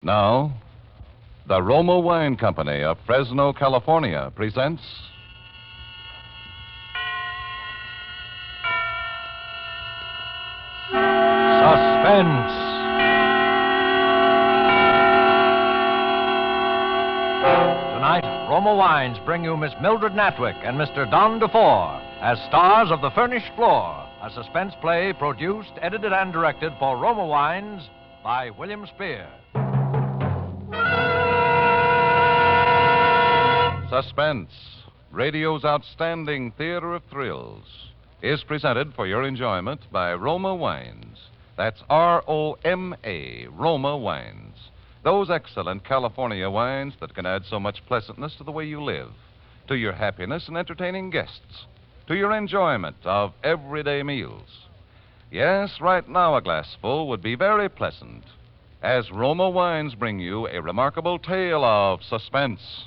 Now, the Roma Wine Company of Fresno, California presents Suspense. Tonight, Roma Wines bring you Miss Mildred Natwick and Mr. Don DeFORE as stars of The Furnished Floor, a suspense play produced, edited, and directed for Roma Wines by William Spear. Suspense, radio's outstanding theater of thrills, is presented for your enjoyment by Roma Wines. That's R-O-M-A, Roma Wines. Those excellent California wines that can add so much pleasantness to the way you live, to your happiness in entertaining guests, to your enjoyment of everyday meals. Yes, right now a glassful would be very pleasant, as Roma Wines bring you a remarkable tale of suspense.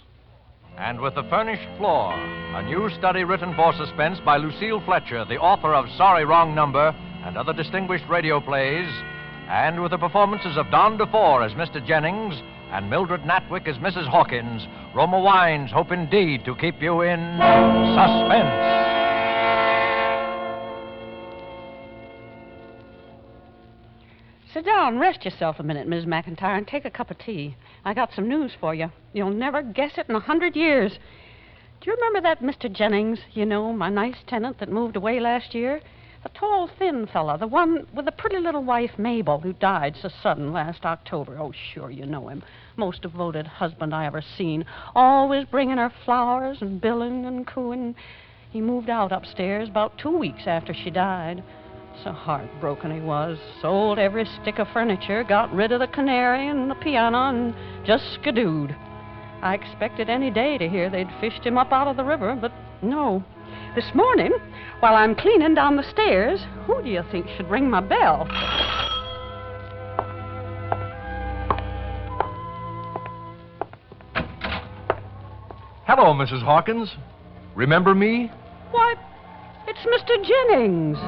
And with The Furnished Floor, a new study written for suspense by Lucille Fletcher, the author of Sorry, Wrong Number and other distinguished radio plays, and with the performances of Don DeFORE as Mr. Jennings and Mildred Natwick as Mrs. Hawkins, Roma Wines hope indeed to keep you in suspense. Sit down, rest yourself a minute, Ms. McIntyre, and take a cup of tea. I got some news for you. You'll never guess it in 100 years. Do you remember that Mr. Jennings, you know, my nice tenant that moved away last year? The tall, thin fella, the one with the pretty little wife, Mabel, who died so sudden last October. Oh, sure, you know him. Most devoted husband I ever seen. Always bringing her flowers and billing and cooing. He moved out upstairs about 2 weeks after she died. So heartbroken he was. Sold every stick of furniture, got rid of the canary and the piano, and just skidooed. I expected any day to hear they'd fished him up out of the river, but no. This morning, while I'm cleaning down the stairs, who do you think should ring my bell? Hello, Mrs. Hawkins. Remember me? Why, it's Mr. Jennings.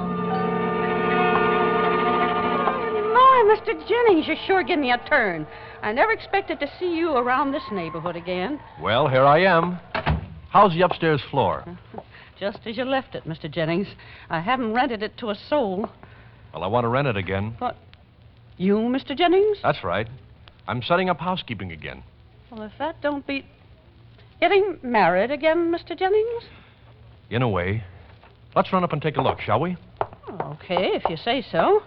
My, Mr. Jennings, you sure give me a turn. I never expected to see you around this neighborhood again. Well, here I am. How's the upstairs floor? Just as you left it, Mr. Jennings. I haven't rented it to a soul. Well, I want to rent it again. What? You, Mr. Jennings? That's right. I'm setting up housekeeping again. Well, if that don't beat... Getting married again, Mr. Jennings? In a way. Let's run up and take a look, shall we? Okay, if you say so.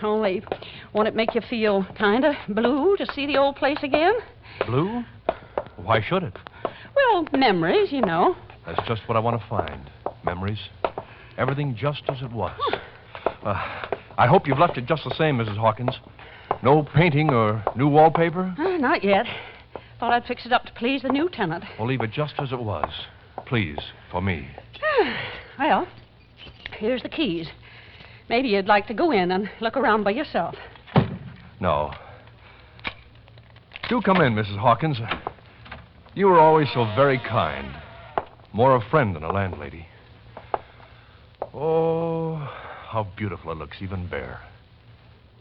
Only, won't it make you feel kind of blue to see the old place again? Blue? Why should it? Well, memories, you know. That's just what I want to find. Memories. Everything just as it was. I hope you've left it just the same, Mrs. Hawkins. No painting or new wallpaper? Not yet. Thought I'd fix it up to please the new tenant. Well, leave it just as it was. Please, for me. Well, here's the keys. Maybe you'd like to go in and look around by yourself. No. Do come in, Mrs. Hawkins. You were always so very kind. More a friend than a landlady. Oh, how beautiful it looks, even bare.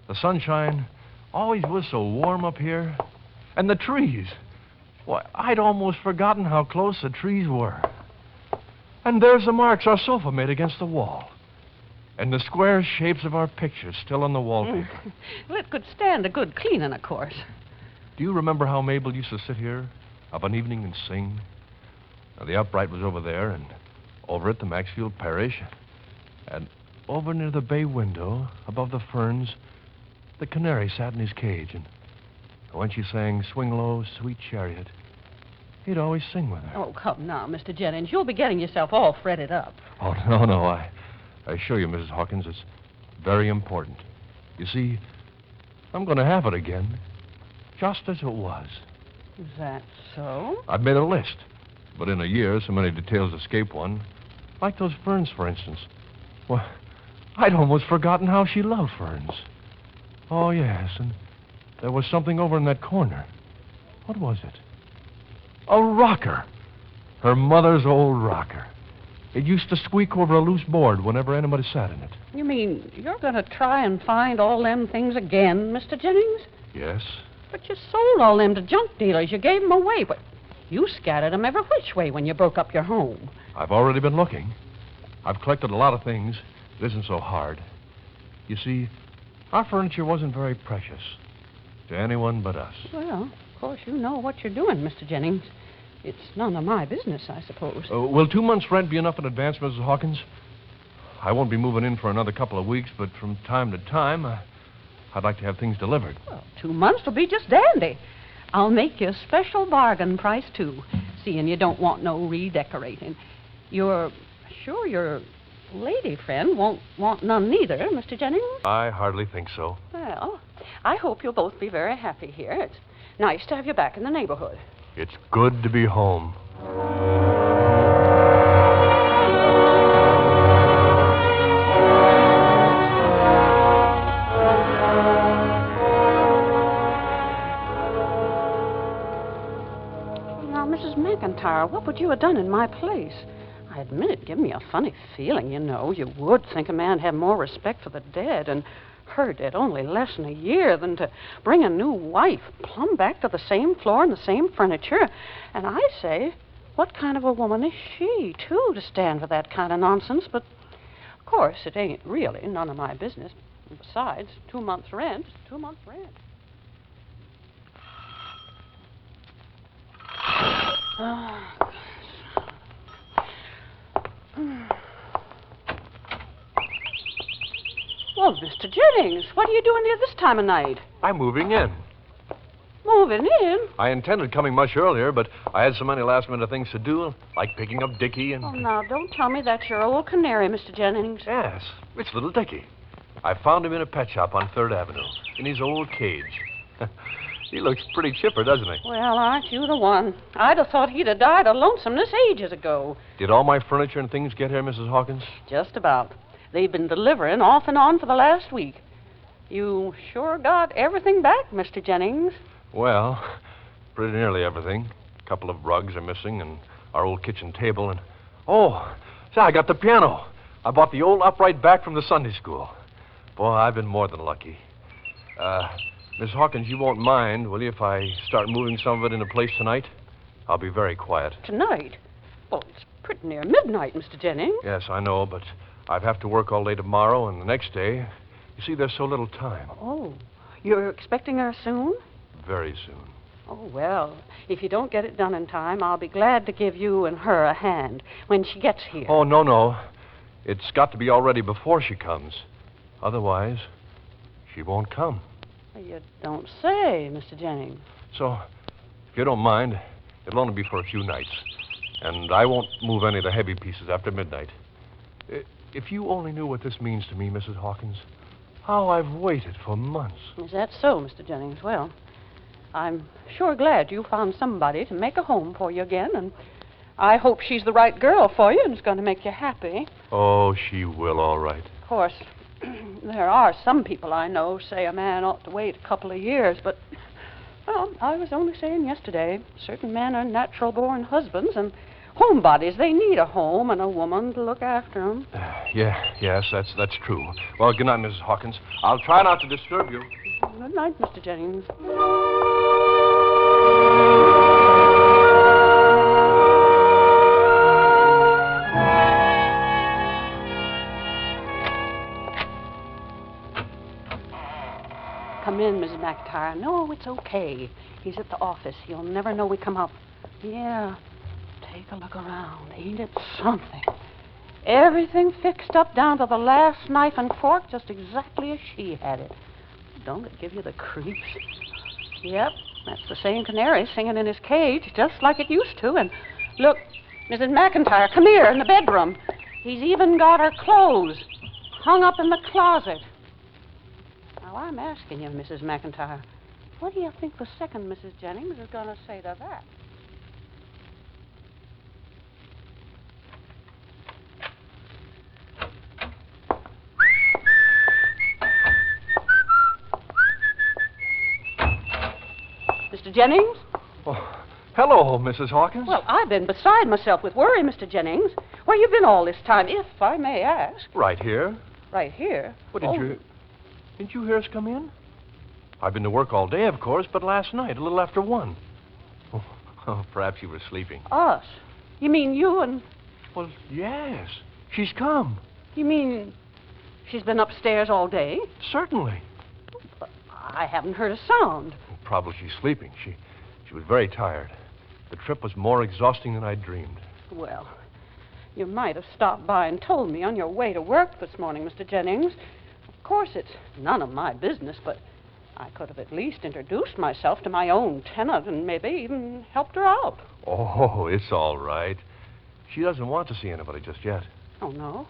The sunshine always was so warm up here. And the trees. Why, I'd almost forgotten how close the trees were. And there's the marks our sofa made against the wall. And the square shapes of our pictures still on the wallpaper. Well, it could stand a good cleaning, of course. Do you remember how Mabel used to sit here of an evening and sing? Now, the upright was over there, and over at the Maxfield Parish. And over near the bay window, above the ferns, the canary sat in his cage. And when she sang Swing Low, Sweet Chariot, he'd always sing with her. Oh, come now, Mr. Jennings. You'll be getting yourself all fretted up. Oh, no. I assure you, Mrs. Hawkins, it's very important. You see, I'm going to have it again, just as it was. Is that so? I've made a list. But in a year, so many details escape one. Like those ferns, for instance. Well, I'd almost forgotten how she loved ferns. Oh, yes, and there was something over in that corner. What was it? A rocker. Her mother's old rocker. It used to squeak over a loose board whenever anybody sat in it. You mean you're going to try and find all them things again, Mr. Jennings? Yes? But you sold all them to junk dealers. You gave them away, but you scattered them every which way when you broke up your home. I've already been looking. I've collected a lot of things. It isn't so hard. You see, our furniture wasn't very precious to anyone but us. Well, of course, you know what you're doing, Mr. Jennings. It's none of my business, I suppose. Will 2 months' rent be enough in advance, Mrs. Hawkins? I won't be moving in for another couple of weeks, but from time to time, I'd like to have things delivered. Well, 2 months will be just dandy. I'll make you a special bargain price, too, seeing you don't want no redecorating. You're sure your lady friend won't want none neither, Mr. Jennings? I hardly think so. Well, I hope you'll both be very happy here. It's nice to have you back in the neighborhood. It's good to be home. Now, Mrs. McIntyre, what would you have done in my place? I admit it gave me a funny feeling, you know. You would think a man had more respect for the dead, and her dead only less than a year, than to bring a new wife plumb back to the same floor and the same furniture. And I say, what kind of a woman is she, too, to stand for that kind of nonsense? But, of course, it ain't really none of my business. And besides, 2 months' rent is 2 months' rent. Well, Mr. Jennings, what are you doing here this time of night? I'm moving in. Moving in? I intended coming much earlier, but I had so many last-minute things to do, like picking up Dickie and... Oh, now, don't tell me that's your old canary, Mr. Jennings. Yes, it's little Dickie. I found him in a pet shop on 3rd Avenue, in his old cage. He looks pretty chipper, doesn't he? Well, aren't you the one? I'd have thought he'd have died of lonesomeness ages ago. Did all my furniture and things get here, Mrs. Hawkins? Just about. They've been delivering off and on for the last week. You sure got everything back, Mr. Jennings? Well, pretty nearly everything. A couple of rugs are missing, and our old kitchen table, and... Oh, say, I got the piano. I bought the old upright back from the Sunday school. Boy, I've been more than lucky. Miss Hawkins, you won't mind, will you, if I start moving some of it into place tonight? I'll be very quiet. Tonight? Well, it's pretty near midnight, Mr. Jennings. Yes, I know, but I'd have to work all day tomorrow and the next day. You see, there's so little time. Oh, you're expecting her soon? Very soon. Oh, well, if you don't get it done in time, I'll be glad to give you and her a hand when she gets here. Oh, no. It's got to be all ready before she comes. Otherwise, she won't come. You don't say, Mr. Jennings. So, if you don't mind, it'll only be for a few nights. And I won't move any of the heavy pieces after midnight. If you only knew what this means to me, Mrs. Hawkins, how I've waited for months. Is that so, Mr. Jennings? Well, I'm sure glad you found somebody to make a home for you again, and I hope she's the right girl for you and is going to make you happy. Oh, she will, all right. Of course, there are some people I know say a man ought to wait a couple of years, but, well, I was only saying yesterday, certain men are natural-born husbands, and homebodies, they need a home and a woman to look after them. Yes, that's true. Well, good night, Mrs. Hawkins. I'll try not to disturb you. Good night, Mr. Jennings. Come in, Mrs. McIntyre. No, it's okay. He's at the office. He'll never know we come up. Yeah. Take a look around. Ain't it something? Everything fixed up down to the last knife and fork, just exactly as she had it. Don't it give you the creeps? Yep, that's the same canary singing in his cage, just like it used to. And look, Mrs. McIntyre, come here in the bedroom. He's even got her clothes hung up in the closet. Now, I'm asking you, Mrs. McIntyre, what do you think the second Mrs. Jennings is going to say to that? Mr. Jennings? Oh, hello, Mrs. Hawkins. Well, I've been beside myself with worry, Mr. Jennings. Where you been all this time, if I may ask? Right here. Right here? What, didn't you hear us come in? I've been to work all day, of course, but last night, a little after 1. Oh, perhaps you were sleeping. Us? You mean you and... Well, yes. She's come. You mean she's been upstairs all day? Certainly. But I haven't heard a sound. Probably she's sleeping. She was very tired. The trip was more exhausting than I dreamed. Well, you might have stopped by and told me on your way to work this morning, Mr. Jennings. Of course, it's none of my business, but I could have at least introduced myself to my own tenant and maybe even helped her out. Oh, it's all right. She doesn't want to see anybody just yet. Oh, no?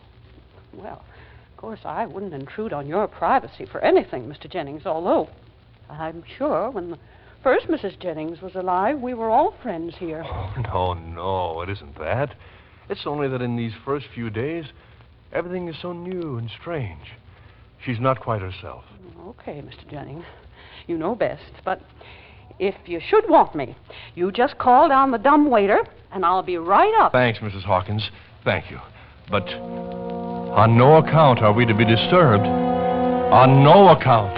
Well, of course, I wouldn't intrude on your privacy for anything, Mr. Jennings, although I'm sure when the first Mrs. Jennings was alive, we were all friends here. Oh, no, it isn't that. It's only that in these first few days, everything is so new and strange. She's not quite herself. Okay, Mr. Jennings. You know best. But if you should want me, you just call down the dumb waiter, and I'll be right up. Thanks, Mrs. Hawkins. Thank you. But on no account are we to be disturbed. On no account.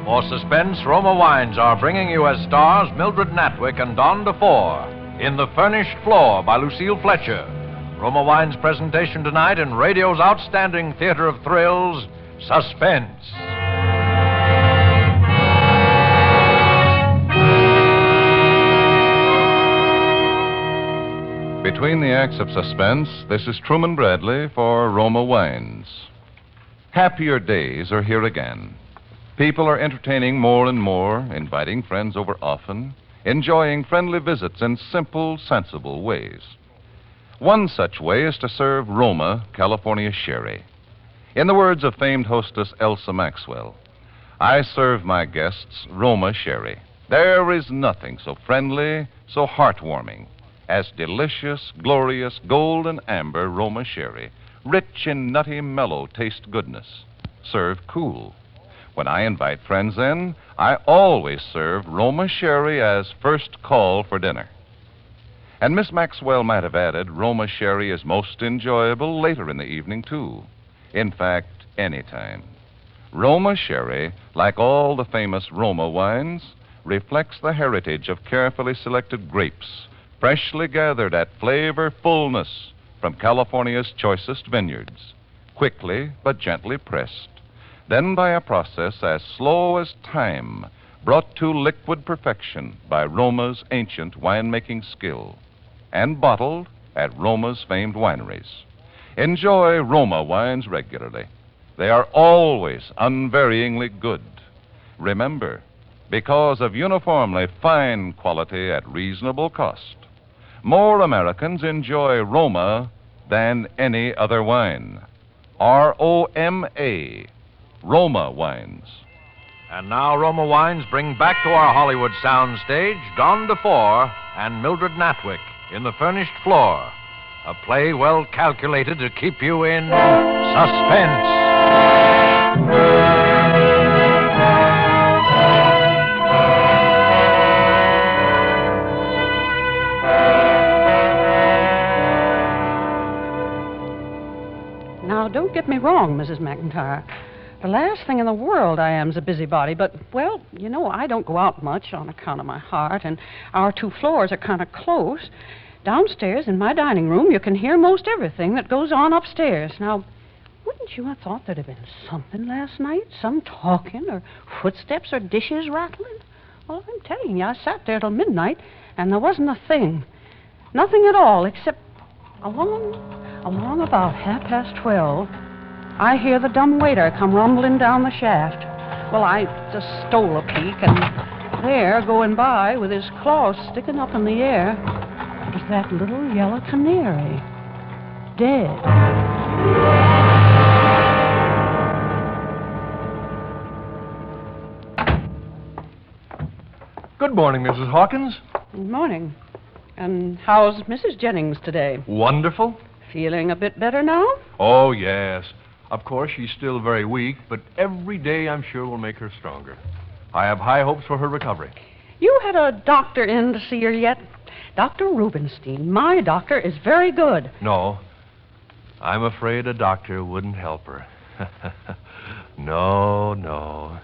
For Suspense, Roma Wines are bringing you as stars Mildred NATWICK and DeFORE in The Furnished Floor by Lucille Fletcher. Roma Wines' presentation tonight in radio's outstanding theater of thrills, Suspense. Between the acts of Suspense, this is Truman Bradley for Roma Wines. Happier days are here again. People are entertaining more and more, inviting friends over often, enjoying friendly visits in simple, sensible ways. One such way is to serve Roma, California sherry. In the words of famed hostess Elsa Maxwell, I serve my guests Roma sherry. There is nothing so friendly, so heartwarming as delicious, glorious, golden amber Roma sherry, rich in nutty, mellow taste goodness, served cool. When I invite friends in, I always serve Roma sherry as first call for dinner. And Miss Maxwell might have added, Roma sherry is most enjoyable later in the evening, too. In fact, anytime. Roma sherry, like all the famous Roma wines, reflects the heritage of carefully selected grapes, freshly gathered at flavor fullness from California's choicest vineyards, quickly but gently pressed. Then by a process as slow as time, brought to liquid perfection by Roma's ancient winemaking skill, and bottled at Roma's famed wineries. Enjoy Roma wines regularly. They are always unvaryingly good. Remember, because of uniformly fine quality at reasonable cost, more Americans enjoy Roma than any other wine. R-O-M-A. Roma Wines. And now Roma Wines bring back to our Hollywood soundstage Don DeFORE and Mildred NATWICK in The Furnished Floor, a play well calculated to keep you in suspense. Now, don't get me wrong, Mrs. McIntyre. The last thing in the world I am is a busybody, but, well, you know, I don't go out much on account of my heart, and our 2 floors are kind of close. Downstairs in my dining room, you can hear most everything that goes on upstairs. Now, wouldn't you have thought there'd have been something last night? Some talking or footsteps or dishes rattling? Well, I'm telling you, I sat there till midnight, and there wasn't a thing. Nothing at all, except along about 12:30, I hear the dumb waiter come rumbling down the shaft. Well, I just stole a peek, and there, going by with his claws sticking up in the air, was that little yellow canary, dead. Good morning, Mrs. Hawkins. Good morning. And how's Mrs. Jennings today? Wonderful. Feeling a bit better now? Oh, yes. Of course, she's still very weak, but every day I'm sure will make her stronger. I have high hopes for her recovery. You had a doctor in to see her yet? Dr. Rubenstein. My doctor is very good. No. I'm afraid a doctor wouldn't help her. No, no.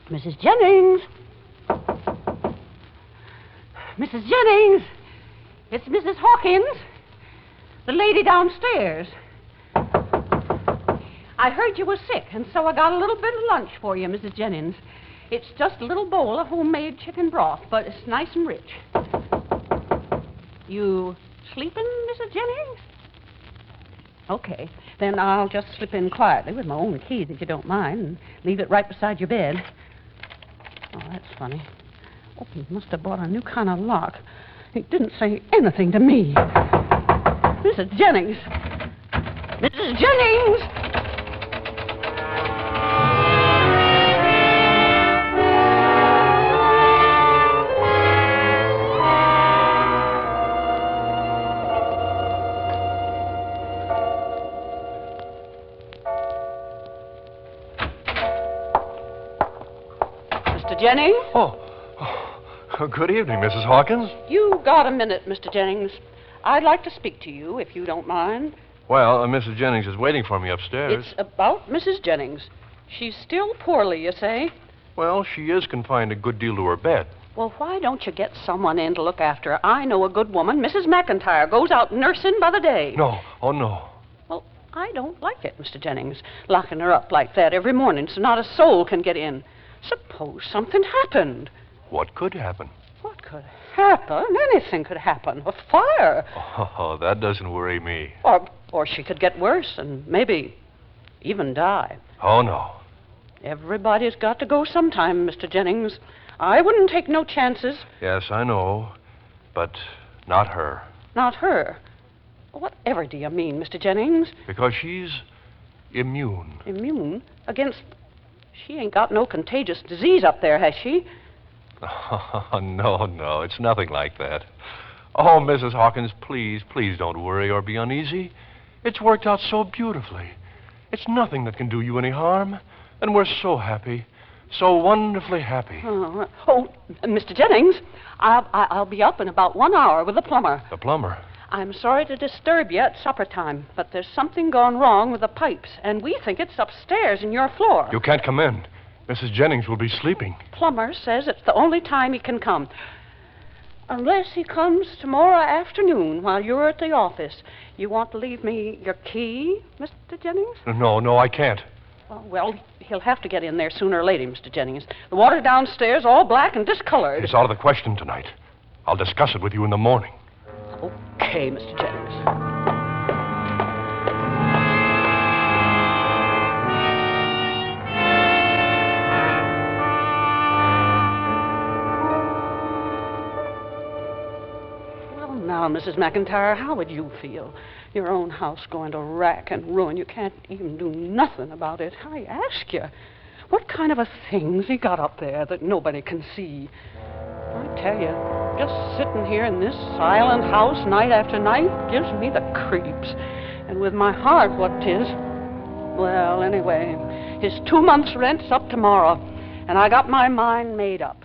Mrs. Jennings. Mrs. Jennings. It's Mrs. Hawkins. The lady downstairs. I heard you were sick, and so I got a little bit of lunch for you, Mrs. Jennings. It's just a little bowl of homemade chicken broth, but it's nice and rich. You sleeping, Mrs. Jennings? Okay, then I'll just slip in quietly with my own keys, if you don't mind, and leave it right beside your bed. Oh, that's funny. Oh, he must have bought a new kind of lock. He didn't say anything to me. Mrs. Jennings! Mrs. Jennings! Mr. Jennings? Oh, good evening, Mrs. Hawkins. You got a minute, Mr. Jennings. I'd like to speak to you, if you don't mind. Well, Mrs. Jennings is waiting for me upstairs. It's about Mrs. Jennings. She's still poorly, you say? Well, she is confined a good deal to her bed. Well, why don't you get someone in to look after her? I know a good woman, Mrs. McIntyre, goes out nursing by the day. No, oh, no. Well, I don't like it, Mr. Jennings, locking her up like that every morning so not a soul can get in. Suppose something happened. What could happen? What could happen? Anything could happen. A fire. Oh, that doesn't worry me. Or she could get worse and maybe even die. Oh, no. Everybody's got to go sometime, Mr. Jennings. I wouldn't take no chances. Yes, I know. But not her. Not her. Whatever do you mean, Mr. Jennings? Because she's immune. Immune? Against... She ain't got no contagious disease up there, has she? Oh, no. It's nothing like that. Oh, Mrs. Hawkins, please don't worry or be uneasy. It's worked out so beautifully. It's nothing that can do you any harm. And we're so happy. So wonderfully happy. Oh, Mr. Jennings, I'll be up in about 1 hour with the plumber. The plumber? I'm sorry to disturb you at supper time, but there's something gone wrong with the pipes, and we think it's upstairs in your floor. You can't come in. Mrs. Jennings will be sleeping. Plumber says it's the only time he can come. Unless he comes tomorrow afternoon while you're at the office. You want to leave me your key, Mr. Jennings? No, I can't. Well, he'll have to get in there sooner or later, Mr. Jennings. The water downstairs all black and discolored. It's out of the question tonight. I'll discuss it with you in the morning. Okay, Mr. Jennings. Now, Mrs. McIntyre, how would you feel? Your own house going to rack and ruin. You can't even do nothing about it. I ask you, what kind of a thing's he got up there that nobody can see? I tell you, just sitting here in this silent house night after night gives me the creeps. And with my heart what 'tis. Well, anyway, his 2 months' rent's up tomorrow, and I got my mind made up.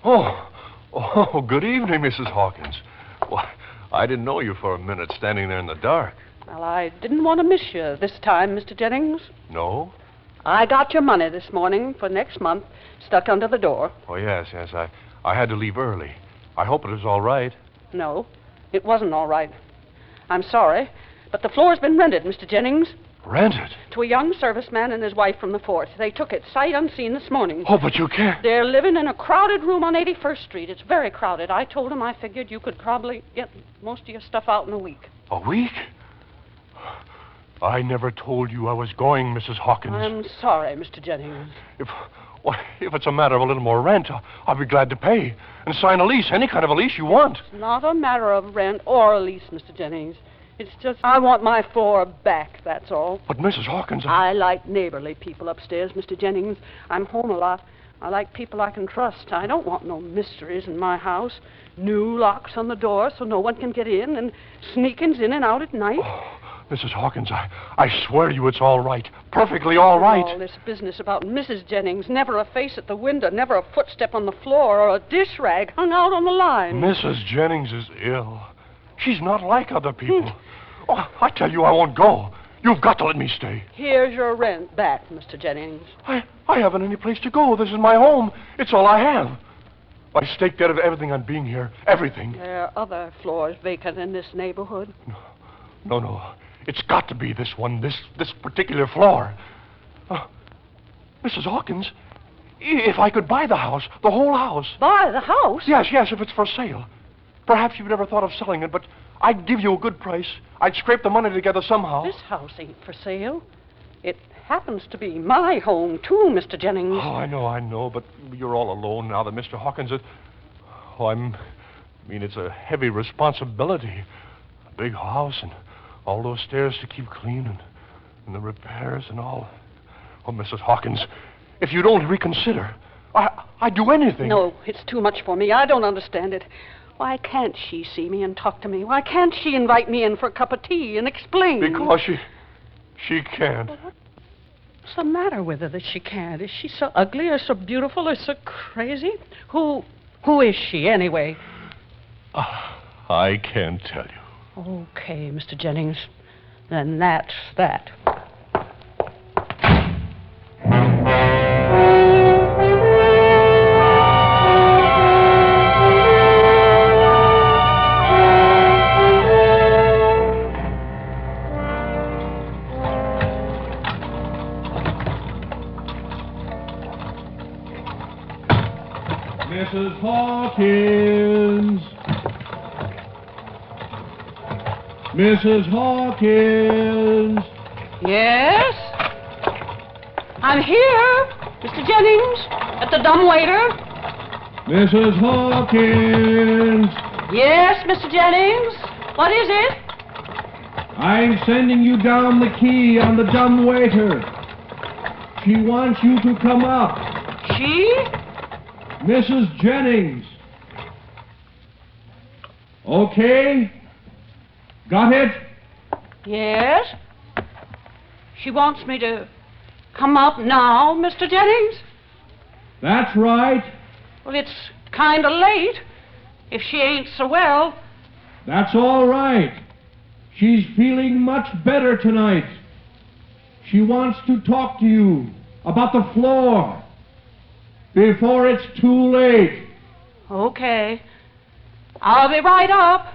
Oh, good evening, Mrs. Hawkins. Why, I didn't know you for a minute standing there in the dark. Well, I didn't want to miss you this time, Mr. Jennings. No? I got your money this morning for next month stuck under the door. Oh, yes. I had to leave early. I hope it was all right. No, it wasn't all right. I'm sorry, but the floor's been rented, Mr. Jennings. Rented? To a young serviceman and his wife from the 4th. They took it sight unseen this morning. Oh, but you can't. They're living in a crowded room on 81st Street. It's very crowded. I told them I figured you could probably get most of your stuff out in a week. A week? I never told you I was going, Mrs. Hawkins. I'm sorry, Mr. Jennings. Well, if it's a matter of a little more rent, I'll be glad to pay and sign a lease, any kind of a lease you want. It's not a matter of rent or a lease, Mr. Jennings. It's just I want my floor back, that's all. But, Mrs. Hawkins, I like neighborly people upstairs, Mr. Jennings. I'm home a lot. I like people I can trust. I don't want no mysteries in my house. New locks on the door so no one can get in, and sneakings in and out at night. Oh, Mrs. Hawkins, I swear to you it's all right. Perfectly all right. All this business about Mrs. Jennings, never a face at the window, never a footstep on the floor, or a dish rag hung out on the line. Mrs. Jennings is ill. She's not like other people. Oh, I tell you I won't go. You've got to let me stay. Here's your rent back, Mr. Jennings. I haven't any place to go. This is my home. It's all I have. I staked out everything on being here. Everything. There are other floors vacant in this neighborhood. No. It's got to be this one, this particular floor. Mrs. Hawkins, if I could buy the house, the whole house. Buy the house? Yes, if it's for sale. Perhaps you've never thought of selling it, but I'd give you a good price. I'd scrape the money together somehow. This house ain't for sale. It happens to be my home, too, Mr. Jennings. Oh, I know, but you're all alone now that Mr. Hawkins is... Oh, I mean, it's a heavy responsibility. A big house and all those stairs to keep clean and the repairs and all. Oh, Mrs. Hawkins, if you'd only reconsider, I'd do anything. No, it's too much for me. I don't understand it. Why can't she see me and talk to me? Why can't she invite me in for a cup of tea and explain? Because she can't. What's the matter with her that she can't? Is she so ugly or so beautiful or so crazy? Who is she, anyway? I can't tell you. Okay, Mr. Jennings. Then that's that. Mrs. Hawkins! Mrs. Hawkins! Yes? I'm here, Mr. Jennings, at the dumbwaiter. Mrs. Hawkins! Yes, Mr. Jennings. What is it? I'm sending you down the key on the dumbwaiter. She wants you to come up. She? Mrs. Jennings. Okay? Got it? Yes. She wants me to come up now, Mr. Jennings? That's right. Well, it's kind of late. If she ain't so well. That's all right. She's feeling much better tonight. She wants to talk to you about the floor before it's too late. Okay. I'll be right up.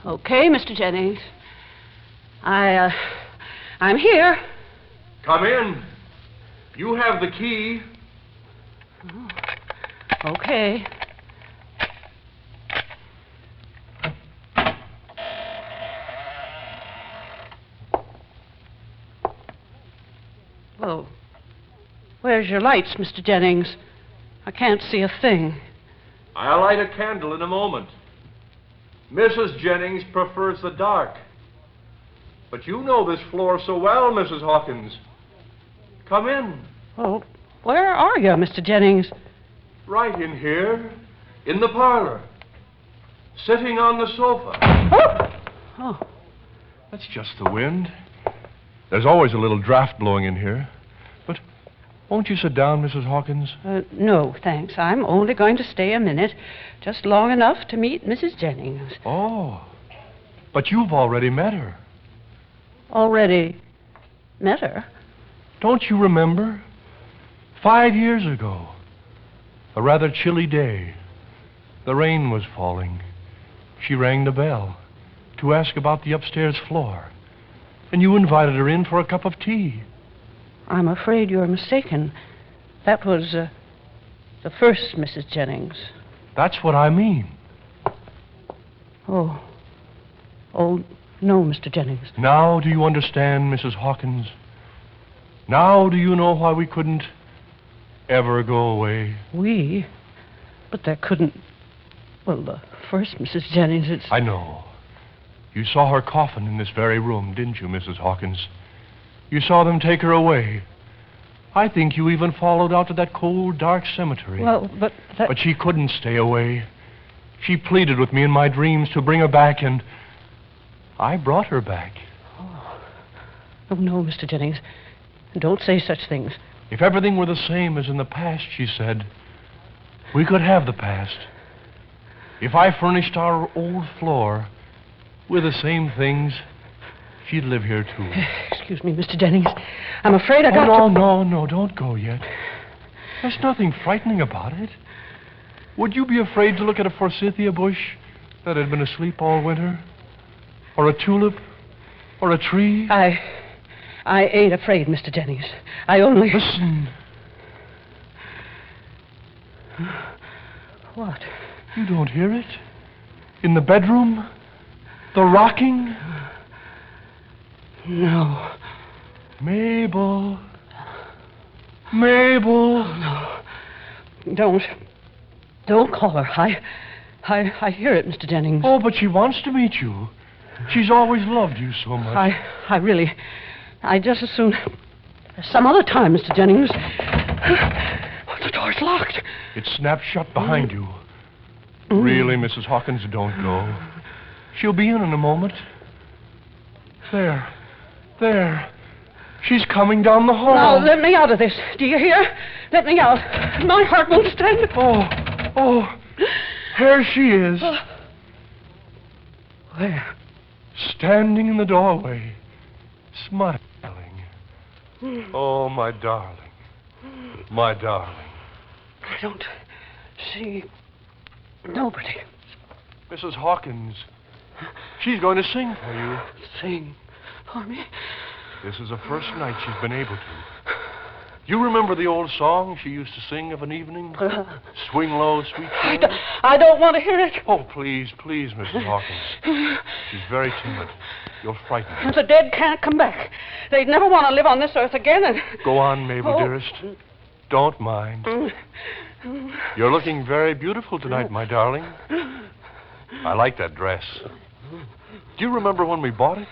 Okay, Mr. Jennings. I'm here. Come in. You have the key. Okay. Well, where's your lights, Mr. Jennings? I can't see a thing. I'll light a candle in a moment. Mrs. Jennings prefers the dark. But you know this floor so well, Mrs. Hawkins. Come in. Oh, where are you, Mr. Jennings? Right in here, in the parlor. Sitting on the sofa. Oh. That's just the wind. There's always a little draft blowing in here. But won't you sit down, Mrs. Hawkins? No, thanks. I'm only going to stay a minute, just long enough to meet Mrs. Jennings. Oh, but you've already met her. Already met her? Don't you remember? 5 years ago. A rather chilly day. The rain was falling. She rang the bell. to ask about the upstairs floor. And you invited her in for a cup of tea. I'm afraid you're mistaken. That was the first Mrs. Jennings. That's what I mean. Oh, no, Mr. Jennings. Now do you understand, Mrs. Hawkins? Now do you know why we couldn't ever go away? We? But there couldn't... Well, the first Mrs. Jennings, it's... I know. You saw her coffin in this very room, didn't you, Mrs. Hawkins? You saw them take her away. I think you even followed out to that cold, dark cemetery. Well, but that... But she couldn't stay away. She pleaded with me in my dreams to bring her back, and I brought her back. Oh, no, Mr. Jennings. Don't say such things. If everything were the same as in the past, she said, we could have the past. If I furnished our old floor with the same things, she'd live here, too. Excuse me, Mr. Jennings. I'm afraid I got No, don't go yet. There's nothing frightening about it. Would you be afraid to look at a forsythia bush that had been asleep all winter? Or a tulip? Or a tree? I ain't afraid, Mr. Jennings. I only... Listen. What? You don't hear it? In the bedroom? The rocking? No. Mabel. Mabel. No. Don't call her. I hear it, Mr. Jennings. Oh, but she wants to meet you. She's always loved you so much. I just as soon... Some other time, Mr. Jennings. Oh, the door's locked. It's snapped shut behind you. Really, Mrs. Hawkins, don't go. She'll be in a moment. There. She's coming down the hall. Now, let me out of this. Do you hear? Let me out. My heart won't stand it. Oh, there she is. Where? Standing in the doorway, smiling. Oh, my darling. My darling. I don't see nobody. Mrs. Hawkins, she's going to sing for you. Sing for me? This is the first night she's been able to. You remember the old song she used to sing of an evening? Swing low, sweet child? I don't want to hear it. Oh, please, Mrs. Hawkins. She's very timid. You'll frighten her. The dead can't come back. They'd never want to live on this earth again. And... Go on, Mabel, dearest. Don't mind. You're looking very beautiful tonight, my darling. I like that dress. Do you remember when we bought it?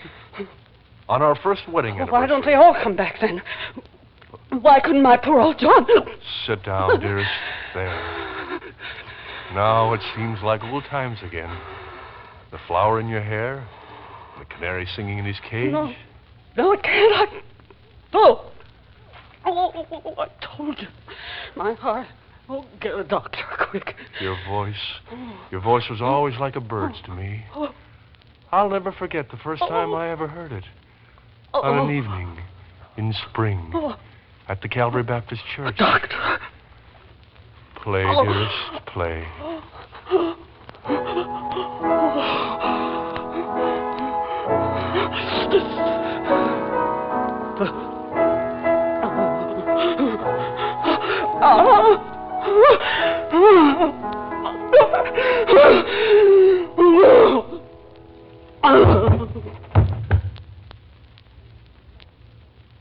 On our first wedding anniversary. Why don't they all come back then? Why couldn't my poor old John... Sit down, dearest. There. Now it seems like old times again. The flower in your hair, the canary singing in his cage. No, it can't. Oh, I told you. My heart. Oh, get a doctor, quick. Your voice was always like a bird's to me. I'll never forget the first time I ever heard it. On an evening in spring at the Calvary Baptist Church. Doctor. Play, dearest, play.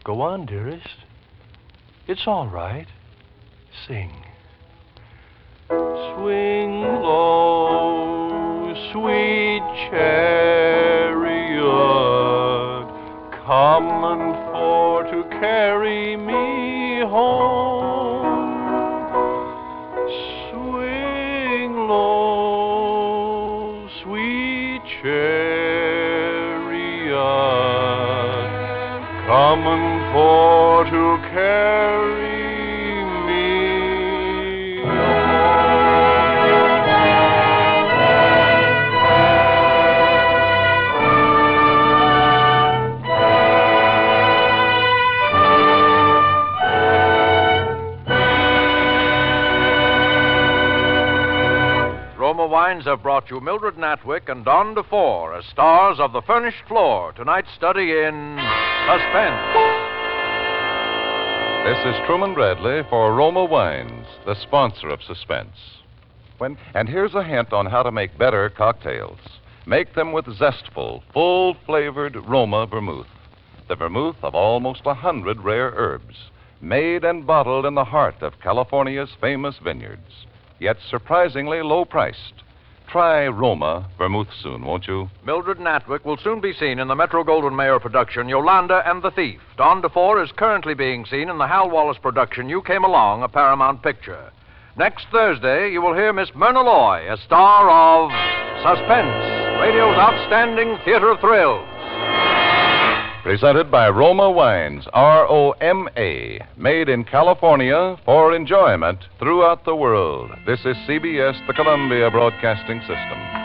Go on, dearest. It's all right. Sing. Swing low, sweet chariot, coming for to carry me home. Swing low, sweet chariot, coming for to carry me home. Wines have brought you Mildred Natwick and Don DeFORE as stars of The Furnished Floor, tonight's study in Suspense. This is Truman Bradley for Roma Wines, the sponsor of Suspense. And here's a hint on how to make better cocktails. Make them with zestful, full-flavored Roma vermouth. The vermouth of almost 100 rare herbs, made and bottled in the heart of California's famous vineyards, yet surprisingly low-priced. Try Roma vermouth soon, won't you? Mildred Natwick will soon be seen in the Metro-Goldwyn-Mayer production Yolanda and the Thief. Don DeFORE is currently being seen in the Hal Wallace production You Came Along, a Paramount picture. Next Thursday, you will hear Miss Myrna Loy, a star of Suspense, radio's outstanding theater of thrills. Presented by Roma Wines, R-O-M-A, made in California for enjoyment throughout the world. This is CBS, the Columbia Broadcasting System.